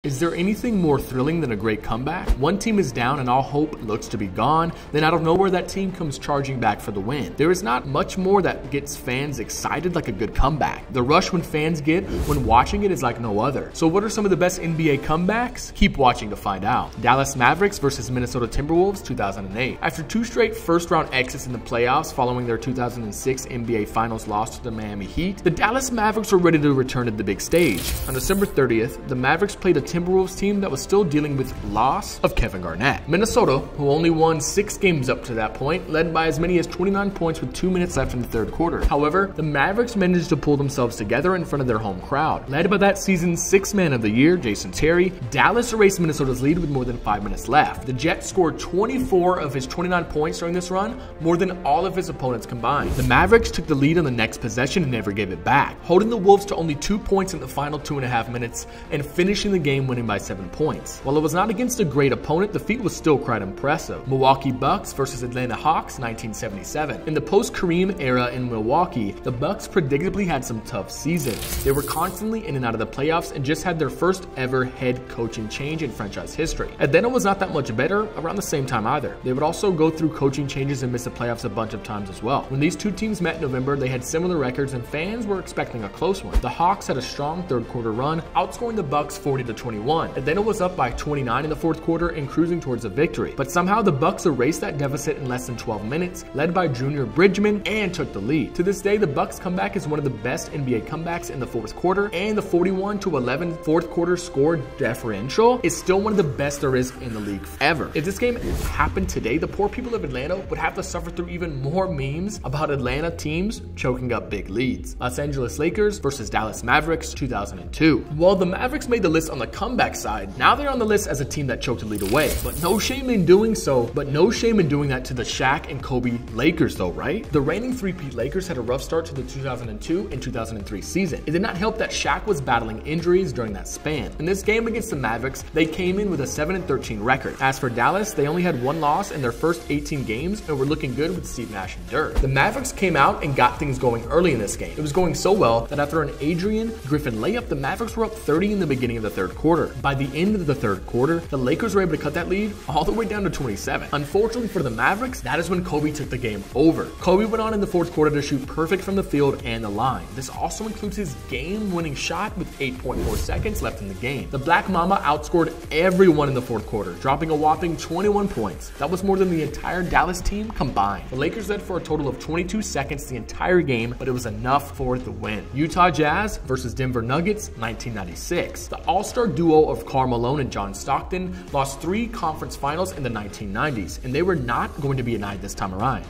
Is there anything more thrilling than a great comeback? One team is down and all hope looks to be gone, then out of nowhere that team comes charging back for the win. There is not much more that gets fans excited like a good comeback. The rush when fans get when watching it is like no other. So what are some of the best NBA comebacks? Keep watching to find out. Dallas Mavericks versus Minnesota Timberwolves 2008. After two straight first-round exits in the playoffs following their 2006 NBA Finals loss to the Miami Heat, the Dallas Mavericks were ready to return to the big stage. On December 30th, the Mavericks played a Timberwolves team that was still dealing with loss of Kevin Garnett. Minnesota, who only won 6 games up to that point, led by as many as 29 points with 2 minutes left in the third quarter. However, the Mavericks managed to pull themselves together in front of their home crowd. Led by that season's 6th man of the year, Jason Terry, Dallas erased Minnesota's lead with more than 5 minutes left. The Jets scored 24 of his 29 points during this run, more than all of his opponents combined. The Mavericks took the lead on the next possession and never gave it back, holding the Wolves to only 2 points in the final 2.5 minutes and finishing the game winning by 7 points. While it was not against a great opponent, the feat was still quite impressive. Milwaukee Bucks versus Atlanta Hawks 1977. In the post-Kareem era in Milwaukee, the Bucks predictably had some tough seasons. They were constantly in and out of the playoffs and just had their first ever head coaching change in franchise history. Atlanta was not that much better around the same time either. They would also go through coaching changes and miss the playoffs a bunch of times as well. When these two teams met in November, they had similar records and fans were expecting a close one. The Hawks had a strong third quarter run, outscoring the Bucks 40-21. Atlanta was up by 29 in the fourth quarter and cruising towards a victory. But somehow the Bucks erased that deficit in less than 12 minutes, led by Junior Bridgman, and took the lead. To this day, the Bucks comeback is one of the best NBA comebacks in the fourth quarter, and the 41-11 fourth quarter score differential is still one of the best there is in the league ever. If this game happened today, the poor people of Atlanta would have to suffer through even more memes about Atlanta teams choking up big leads. Los Angeles Lakers versus Dallas Mavericks 2002. While the Mavericks made the list on the comeback side, now they're on the list as a team that choked a lead away. But no shame in doing that to the Shaq and Kobe Lakers though, right? The reigning three-peat Lakers had a rough start to the 2002 and 2003 season. It did not help that Shaq was battling injuries during that span. In this game against the Mavericks, they came in with a 7-13 record. As for Dallas, they only had 1 loss in their first 18 games and were looking good with Steve Nash and Dirk. The Mavericks came out and got things going early in this game. It was going so well that after an Adrian Griffin layup, the Mavericks were up 30 in the beginning of the third quarter. By the end of the third quarter, the Lakers were able to cut that lead all the way down to 27. Unfortunately for the Mavericks, that is when Kobe took the game over. Kobe went on in the fourth quarter to shoot perfect from the field and the line. This also includes his game-winning shot with 8.4 seconds left in the game. The Black Mamba outscored everyone in the fourth quarter, dropping a whopping 21 points. That was more than the entire Dallas team combined. The Lakers led for a total of 22 seconds the entire game, but it was enough for the win. Utah Jazz versus Denver Nuggets 1996. The all-star duo of Karl Malone and John Stockton lost 3 conference finals in the 1990s, and they were not going to be denied this time around.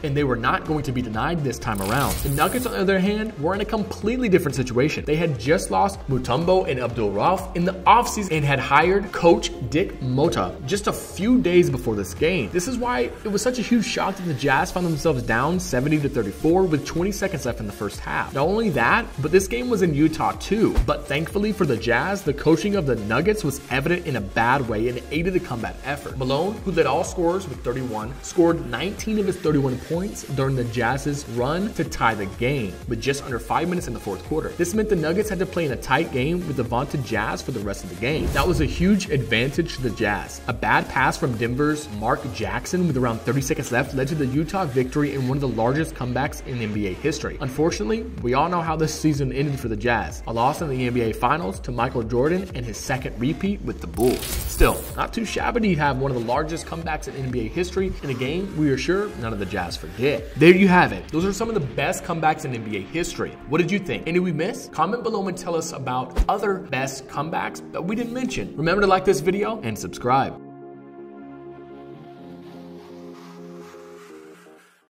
The Nuggets, on the other hand, were in a completely different situation. They had just lost Mutombo and Abdul Rauf in the offseason and had hired coach Dick Mota just a few days before this game. This is why it was such a huge shock that the Jazz found themselves down 70-34 with 20 seconds left in the first half. Not only that, but this game was in Utah too. But thankfully for the Jazz, the coaching of the Nuggets was evident in a bad way and aided the comeback effort. Malone, who led all scorers with 31, scored 19 of his 31 points during the Jazz's run to tie the game with just under 5 minutes in the fourth quarter. This meant the Nuggets had to play in a tight game with the vaunted Jazz for the rest of the game. That was a huge advantage to the Jazz. A bad pass from Denver's Mark Jackson with around 30 seconds left led to the Utah victory in one of the largest comebacks in NBA history. Unfortunately, we all know how this season ended for the Jazz. A loss in the NBA Finals to Michael Jordan and his second repeat with the Bulls. Still, not too shabby to have one of the largest comebacks in NBA history in a game we are sure none of the Jazz forget. There you have it. Those are some of the best comebacks in NBA history. What did you think? Any we missed? Comment below and tell us about other best comebacks that we didn't mention. Remember to like this video and subscribe.